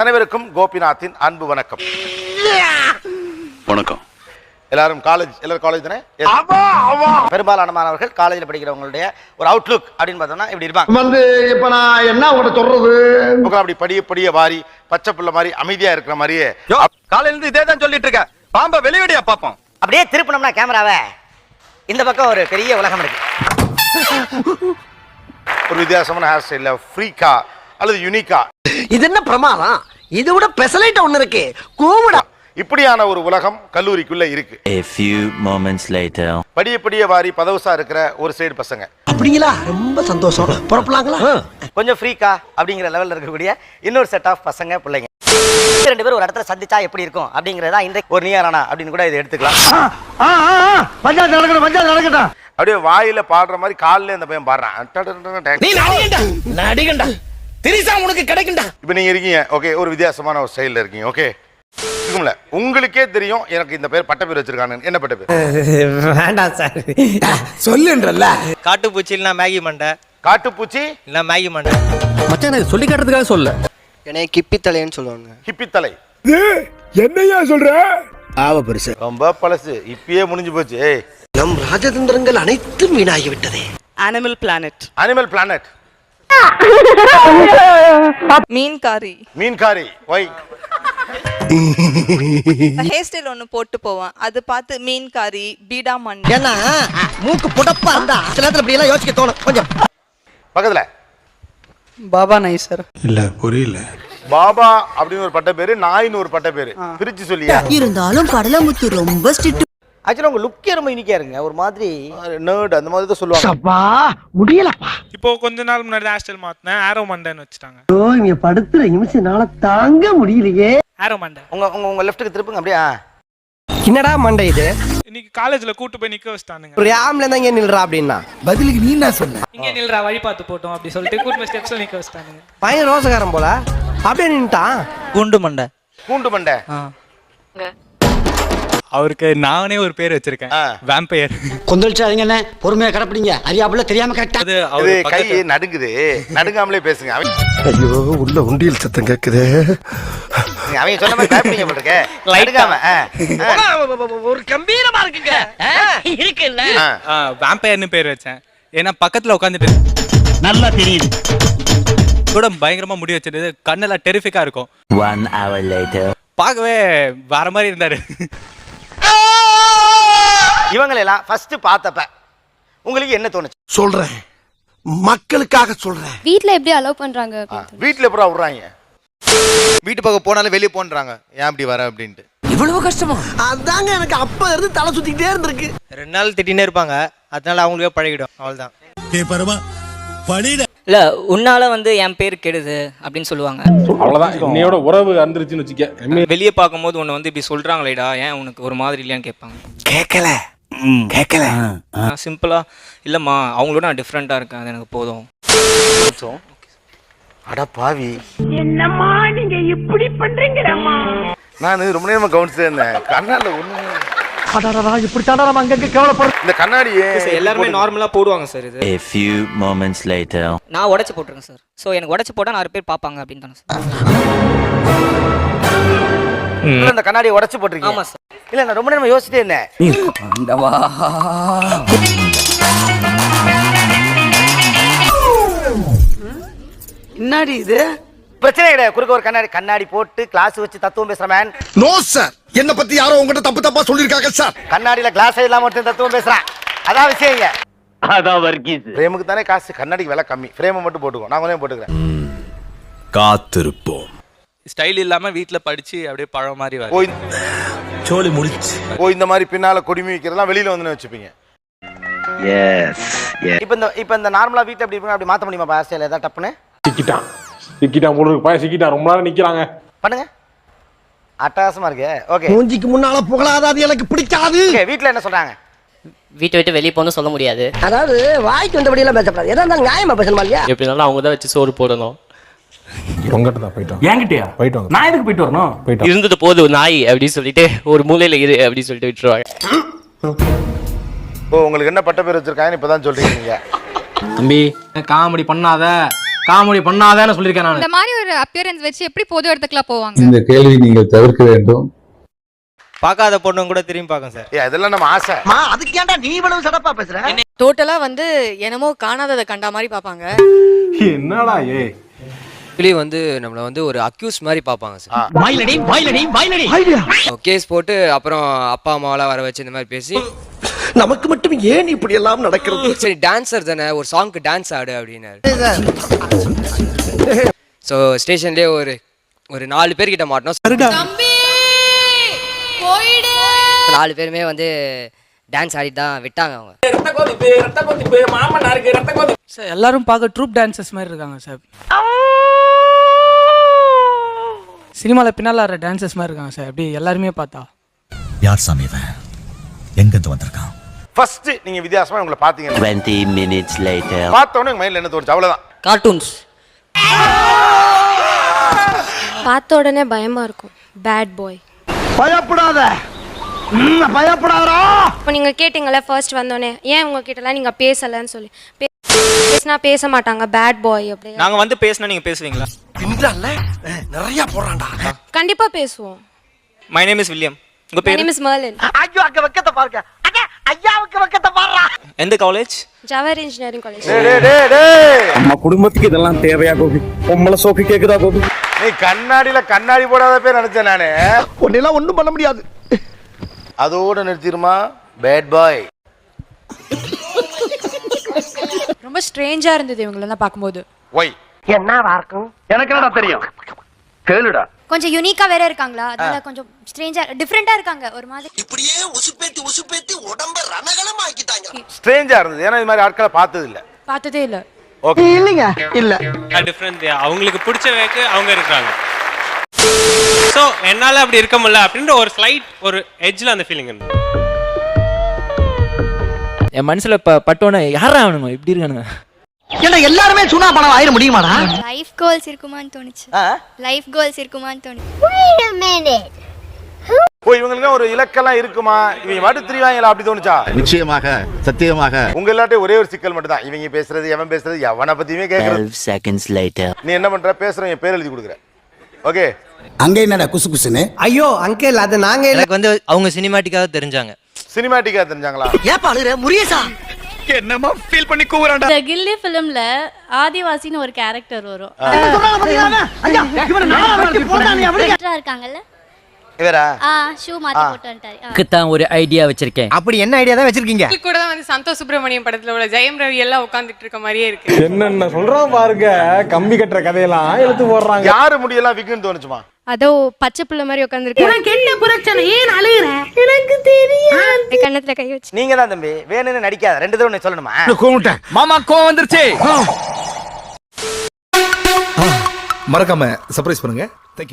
அனைவருக்கும் கோபிநாத்தின் அன்பு வணக்கம். வணக்கம். எல்லாரும் காலேஜ் தானே? பெரும்பாலான மாணவர்கள் காலேஜில் படிக்கிறவங்களுடைய ஒரு அவுட்லுக் அப்படின்னு பார்த்தோம்னா இப்படி இருப்பாங்க. இப்ப நான் என்ன உங்கள்கிட்ட சொல்றது, அப்படி படிய வாரி பச்சை பிள்ளை மாதிரி அமைதியா இருக்கிற மாதிரியே காலையில இருந்து இதே தான் சொல்லிட்டு இருக்க. பாம்ப வெளியடியா பாப்போம். அப்படியே திருப்பினோம்னா கேமராவை இந்த பக்கம் ஒரு பெரிய உலகம் இருக்கு. ஒரு வித்தியாசமான ஹேர் ஸ்டைல்ல ஃப்ரீக்கா அல்லது யூனிக்கா. இது என்ன பிரமாதம், இதை விட பெசலைட் ஒண்ணு இருக்கு கூவிடா. இப்படியான ஒரு உலகம் கல்லூரிக்குள்ள இருக்கு. A few moments later. படிய வாரி பதவுசா இருக்கிற ஒரு சைடு பசங்க. அப்படிங்களா, ரொம்ப சந்தோஷம். புறப்படலாங்களா? கொஞ்சம் ஃப்ரீக்கா அப்படிங்கிற லெவல்ல இருக்கக்கூடிய இன்னொரு செட் ஆஃப் பசங்க பிள்ளைங்க. ரெண்டு பேரும் ஒரு இடத்துல சந்திச்சா எப்படி இருக்கும் அப்படிங்கறதா இன்றைக்கு ஒரு நீயானா அப்படின்னு கூட இதை எடுத்துக்கலாம். பஞ்சாயத்து நடக்கட்டும். அப்படியே வாயில பாடுற மாதிரி காலில் இந்த பையன் பாடுறான். நடிகண்டா திரிசா உனக்கு கிடைக்கும்டா. இப்போ நீங்க இருக்கீங்க, ஓகே, ஒரு வித்தியாசமான ஒரு ஸ்டைல்ல இருக்கீங்க, ஓகே. உங்களுக்கே தெரியும் எனக்கு இந்த பேர் பட்ட பேர் வச்சிருக்கானு. என்ன பட்ட பேர்? வேண்டாம் சார் சொல்லுன்றல்ல. காட்டுப்பூச்சி இல்ல மேகி மண்டை. காட்டுப்பூச்சி இல்ல மேகி மண்டை. மச்சான் எனக்கு சொல்லி காட்டுறதுக்காக சொல்ல. என்னைய கிப்பி தலைன்னு சொல்லுவாங்க. ஹிப்பி தலை. என்னையா சொல்ற? ஆவ பெருசு, ரொம்ப பழசு, இப்பயே முடிஞ்சு போச்சு. நம் ராஜதந்திரங்கள் அனைத்தும் வீணாகி விட்டதே. Animal Planet. Animal Planet. மீன்காரி. மீன்காரி. ஒய் ஹேர் ஸ்டைல் ஒன்று போட்டு போவான், அது பார்த்து மீன்காரி பீடா மண்டை. ஏன்னா மூக்கு புடப்பா இருந்தா சில நேரத்துல இப்படி எல்லாம் யோசிக்க தோணும். கொஞ்சம் பக்கத்துல பாபா நைசர். இல்ல புரியல. பாபா அப்படின்னு ஒரு பட்ட பேரு, நாயின்னு ஒரு பட்ட பேரு, பிரிச்சு சொல்லியா? இருந்தாலும் கடலமுத்து ரொம்ப ஸ்ட்ரிக்ட். ஆக்சுவலா உங்க லுக்கே ரொம்ப யூனிக்கா இருங்க, ஒரு மாதிரி நர்ட் அந்த மாதிரி தான் சொல்லுவாங்க. அப்பா முடியலப்பா. இப்போ கொஞ்ச நாள் முன்னாடி ஹேர் ஸ்டைல் மாத்தினேன், ஆரோ மண்டைன்னு வச்சுட்டாங்க. ஓ இங்க படுத்துற நிமிஷம்னால தாங்க முடியலையே. ஆரோ மண்டை. உங்க லெஃப்ட்டுக்கு திருப்புங்க அப்படியே. என்னடா மண்டை இது? இன்னைக்கு காலேஜ்ல கூட்டு போய் நிக்க வச்சிட்டானுங்க. ஒரு ஆம்ல தான் இங்க நில்றா அப்படின்னா பதிலுக்கு நீ என்ன சொன்ன? இங்க நில்றா வழி பார்த்து போட்டோம் அப்படி சொல்லிட்டு கூட்டு போய் ஸ்டெப்ஸ்ல நிக்க வச்சிட்டானுங்க. பையன் ரோசகாரன் போல அப்படியே நின்னுட்டான். குண்டு மண்டை. கூண்டு மண்டை. அவருக்கு நானே ஒரு பேர் வச்சிருக்கேன், வேம்பயர். கொந்தளிச்சாதீங்க, பொறுமையா கடப்பிடிங்க. அறியாப்புல தெரியாம கரெக்டா. அது கை நடுங்குது, நடுங்காமலே பேசுங்க. ஐயோ உள்ள உண்டியல் சத்தம் கேக்குது. அவங்க சொன்ன மாதிரி பயப்படிங்க போட்டுருக்க. நடுங்காம ஒரு கம்பீரமா இருக்குங்க இருக்குல்ல. வேம்பயர்னு பேர் வச்சேன், ஏன்னா பக்கத்துல உட்காந்துட்டு நல்லா தெரியுது. கூட பயங்கரமா முடி வச்சிருந்தது, கண்ணெல்லாம் டெரிஃபிக்கா இருக்கும். 1 hour later. பார்க்கவே வேற மாதிரி இருந்தாரு. இவங்களெல்லாம் ஃபர்ஸ்ட் பார்த்தப்ப உங்களுக்கு என்ன தோணுச்சு? சொல்றேன், மக்களுக்காக சொல்றேன். வீட்ல எப்படி அலோவ் பண்றாங்க? வீட்டுல எப்படா விடுறாங்க? வீட்டு பக்கம் போனாலும் வெளியே போன்றாங்க, ஏன் அப்படி வர அப்படின்ட்டு. இவ்வளவு கஷ்டமா? அதாங்க எனக்கு அப்ப இருந்து தலை சுத்திக்கிட்டே இருந்திருக்கு. 2 நாள் திட்டினே இருப்பாங்க, அதனால அவங்களுக்கே பழகிடும், அவ்வளவுதான். இல்ல உன்னால வந்து என் பேர் கெடுது அப்படின்னு சொல்லுவாங்க. அவ்வளவுதான், இன்னையோட உறவு அந்திருச்சுன்னு வச்சுக்க. வெளியே பார்க்கும்போது உன்னை வந்து இப்படி சொல்றாங்களேடா, ஏன் உனக்கு ஒரு மாதிரி இல்லையான்னு கேட்பாங்க. கேட்கல. சிம்பிளா இல்லம்மா, அவங்களோட நான் டிஃப்ரெண்டா இருக்கேன், அது எனக்கு போதும். அட பாவி, என்னம்மா நீங்க இப்படி பண்றீங்கம்மா? நான் ரொம்ப நேரமா கவனிச்சுட்டே இருந்தேன். கண்ணாடி ஒண்ணு இப்படி தாண்டா நம்ம அங்க கவலைப்படுறோம். இந்த கண்ணாடியே எல்லாருமே நார்மலா போடுவாங்க சார். இது A few moments later. நான் உடைச்சு போட்டுருக்கேன் சார். ஸோ எனக்கு உடைச்சு போட்டா 4 பேர் பார்ப்பாங்க அப்படின்னு தானே சார். இந்த கண்ணாடியை உடைச்சு போட்டிருக்கீங்க? ஆமா சார். இல்ல நான் ரொம்ப நேரமா யோசிச்சிட்டே இருந்தேன். என்னடி இது? பிரச்சனை கிடையாது, குறுக்க ஒரு கண்ணாடி போட்டு கிளாஸ் வச்சு தத்துவம் பேசுற மேன். நோ சார், என்ன பத்தி யாரோ உங்ககிட்ட தப்பா சொல்லிருக்காங்க சார். கண்ணாடியில கிளாஸ் இல்லாம ஒருத்தன் தத்துவம் பேசுறான், அதான் விஷயங்க. அதான் வர்க்கீஸ். ஃப்ரேமுக்கு தானே காசு, கண்ணாடிக்கு விலை கம்மி. ஃப்ரேமை மட்டும் போட்டுக்கோ, நான் கொஞ்சம் போட்டுக்கிறேன். காத்திருப்போம். ஸ்டைல் இல்லாம வீட்ல படிச்சு அப்படியே பழம் மாதிரி வரும். போய் சோலி முடிச்சு போய் இந்த மாதிரி பின்னால கொடிமி வைக்கிறதெல்லாம் வெளியில வந்து வச்சுப்பீங்க. இப்ப இந்த நார்மலா வீட்ல எப்படி இருப்பாங்க அப்படி மாத்த முடியுமா? பாஸ்டைல ஏதாவது டப்புன்னு சிக்கிட்டான் போல இருக்கு. பையன் சிக்கிட்டான், ரொம்ப நேரம் நிக்கிறாங்க. பண்ணுங்க, அட்டகாசமா இருக்கு. ஓகே, மூஞ்சிக்கு முன்னால புகழாத, அது எனக்கு பிடிக்காது. வீட்ல என்ன சொல்றாங்க? வீட்டை விட்டு வெளியே போகணும் சொல்ல முடியாது. அதாவது வாய்க்கு வந்தபடி எல்லாம் பேசக்கூடாது. எதா இருந்தாலும் நியாயமா பேசணுமா இல்லையா? எப்படி இருந்தாலும் அவங்க தான் வச்சு சோறு போடணும். உங்ககிட்ட தான் போயிட்டோம். என்கிட்டயா? போயிட்டு வாங்க. நான் எதுக்கு போயிட்டு வரணும்? போயிட்டு இருந்தது போது நாய் அப்படின்னு சொல்லிட்டு ஒரு மூலையில இரு அப்படின்னு சொல்லிட்டு விட்டுருவாங்க. ஓ, உங்களுக்கு என்ன பட்ட பேர் வச்சிருக்காங்கன்னு இப்பதான் சொல்றீங்க நீங்க. தம்பி காமெடி பண்ணாத, காமெடி பண்ணாதானே சொல்லியிருக்கேன் நான். இந்த மாதிரி ஒரு அப்பியரன்ஸ் வச்சு எப்படி பொது இடத்துக்குலாம் போவாங்க? இந்த கேள்வி நீங்கள் தவிர்க்க வேண்டும். பார்க்காத பொண்ணுங்க கூட திரும்பி பார்க்கும் சார். இதெல்லாம் நம்ம ஆசை. அதுக்கு ஏன்டா நீ இவ்வளவு சடப்பா பேசுற? டோட்டலா வந்து என்னமோ காணாததை கண்டா மாதிரி பாப்பாங்க. என்னடா வந்து நம்மள வந்து ஒரு அக்யூஸ் மாதிரி பாப்பாங்க சார். பாய்லடி கேஸ் போட்டு அப்புறம் அப்பா அம்மாவெல்லாம் வர வச்சு இந்த மாதிரி பேசி நமக்கு மட்டும் ஏன் இப்படி எல்லாம் நடக்கிறது? சரி டான்சர் தானே, ஒரு சாங்க்கு டான்ஸ் ஆடு அப்படின்னாரு. ஸோ ஸ்டேஷன்லேயே ஒரு 4 பேர்கிட்ட மாட்டோம். 4 பேருமே வந்து டான்ஸ் ஆடிட்டு தான் விட்டாங்க அவங்க. சார் எல்லாரும் பார்க்க ட்ரூப் டான்சர்ஸ் மாதிரி இருக்காங்க சார். சினிமாவில் பின்னால் ஆடுற டான்சர்ஸ் மாதிரி இருக்காங்க சார். அப்படி எல்லாருமே பார்த்தா யார் சாமி இவன்? எங்கிருந்து வந்திருக்கான்? ஃபர்ஸ்ட் நீங்க வித்தியாசமா உங்களை பாத்தீங்க, 20 minutes later. பார்த்த உடனே மைண்ட்ல என்ன தோணுச்சு? அவ்வளவுதான். கார்ட்டூன்ஸ் பார்த்த உடனே பயமா இருக்கும். Bad boy. பயப்படாத, பயப்படாதா. இப்போ நீங்க கேட்டீங்கல்ல ஃபர்ஸ்ட் வந்தோடனே ஏன் உங்ககிட்டலாம் நீங்க பேசலன்னு சொல்லி, பேசினா பேச மாட்டாங்க பேட் பாய் அப்படி. நாங்க வந்து பேசினா நீங்க பேசுவீங்களா? நிறைய போறான்டா. கண்டிப்பா பேசுவோம். My name is William. உங்க My பேர்? name is Merlin. ஐயோ அங்க வெக்கத்தை பாருங்க. ஐயாவுக்கு வெக்கத்தை பாருடா. எந்த காலேஜ்? Jawahar engineering college. நம்ம குடும்பத்துக்கு இதெல்லாம் தேவையா கோபி? பொம்பளை சோக்கு கேக்குதா கோபி? நீ கண்ணாடியில கண்ணாடி போடாத பேர் நினைச்சேன் நானு. உன்னெல்லாம் ஒண்ணும் பண்ண முடியாது. அதோட நிறுத்திடுமா பேட் பாய். ரொம்ப ஸ்ட்ரேஞ்சா இருந்தது இவங்களெல்லாம் பார்க்கும்போது. ஒய் என்னவா இருக்கும்? எனக்கு என்னடா தெரியும்? கேளுடா. கொஞ்சம் யூனிக்கா வேற இருக்காங்களா, அதனால கொஞ்சம் ஸ்ட்ரேஞ்சா டிஃபரெண்டா இருக்காங்க ஒரு மாதிரி. இப்படியே உசுப்பேத்தி உடம்ப ரணகலம் ஆக்கிட்டாங்க. ஸ்ட்ரேஞ்சா இருந்தது. ஏன்னா இது மாதிரி ஆட்களை பார்த்தது இல்ல. பார்த்ததே இல்ல. ஓகே இல்லங்க இல்ல. டிஃப்ரெண்ட். அவங்களுக்கு பிடிச்ச வேக்கு அவங்க இருக்காங்க. ஸோ என்னால் அப்படி இருக்க முடியல அப்படின்ற ஒரு ஸ்லைட் ஒரு எட்ஜில் அந்த ஃபீலிங் இருந்தது. என் மனசுல பட்டோன்னே யாரா அவனுங்க இப்படி இருக்கானுங்க. ஏன்னா எல்லாருமே சுனா பணம் ஆயிர முடியுமாடா? லைஃப் கோல்ஸ் இருக்குமான்னு தோணுச்சு. லைஃப் கோல்ஸ் இருக்குமான்னு தோணுச்சு. ஓ இவங்களுக்கு ஒரு இலக்கெல்லாம் இருக்குமா? இவங்க மட்டும் திரிவாங்களா அப்படி தோணுச்சா? நிச்சயமாக, சத்தியமாக. உங்க எல்லாத்தையும் ஒரே ஒரு சிக்கல் மட்டும் தான். இவங்க பேசுறது எவன் பேசுறது எவனை பத்தியுமே கேட்கறது. 12 seconds later. நீ என்ன பண்ற? பேசுறவங்க பேர் எழுதி கொடுக்குற. ஓகே அங்க என்னடா குசு குசுன்னு? ஐயோ அங்கிள் அது நாங்க எனக்கு வந்து அவங்க சினிமாட்டிக்காக தெரிஞ்சாங்க. சினிமாட்டிக்கா தெரிஞ்சாங்களா? ஏப்பா அழுற முரியசா என்னமா ஃபீல் பண்ணி கூவுறான்டா. இந்த கில்லி ஃபிலிம்ல ஆதிவாசின்னு ஒரு கேரக்டர் வரும். இருக்காங்கல்ல இவரா? ஷூ மாத்தி போட்டு வந்துட்டாரு. தான் ஒரு ஐடியா வச்சிருக்கேன். அப்படி என்ன ஐடியா தான் வச்சிருக்கீங்க? கூட தான் வந்து சந்தோஷ் சுப்ரமணியம் படத்துல உள்ள ஜெயம் ரவி எல்லாம் உட்கார்ந்துட்டு இருக்க மாதிரியே இருக்கு. என்னென்ன சொல்றான் பாருங்க. கம்பி கட்டுற கதையெல்லாம் எடுத்து போடுறாங்க. யாரு முடியெல்லாம் விக்குன்னு தோணுச்சுமா? அதோ பச்சை புள்ள மாதிரி உட்கார்ந்திருக்கு. எனக்கு என்ன பிரச்சனை? ஏன் அழுகுற? எனக்கு தெரியாது. கண்ணத்துல கை வச்சு. நீங்க தான் தம்பி வேணும்னு நடிக்காத. 2 தடவை உன்னை சொல்லணுமா? கூப்பிட்டேன். மாமா கோவம் வந்துருச்சு. மறக்காம சர்ப்ரைஸ் பண்ணுங்க. Thank you.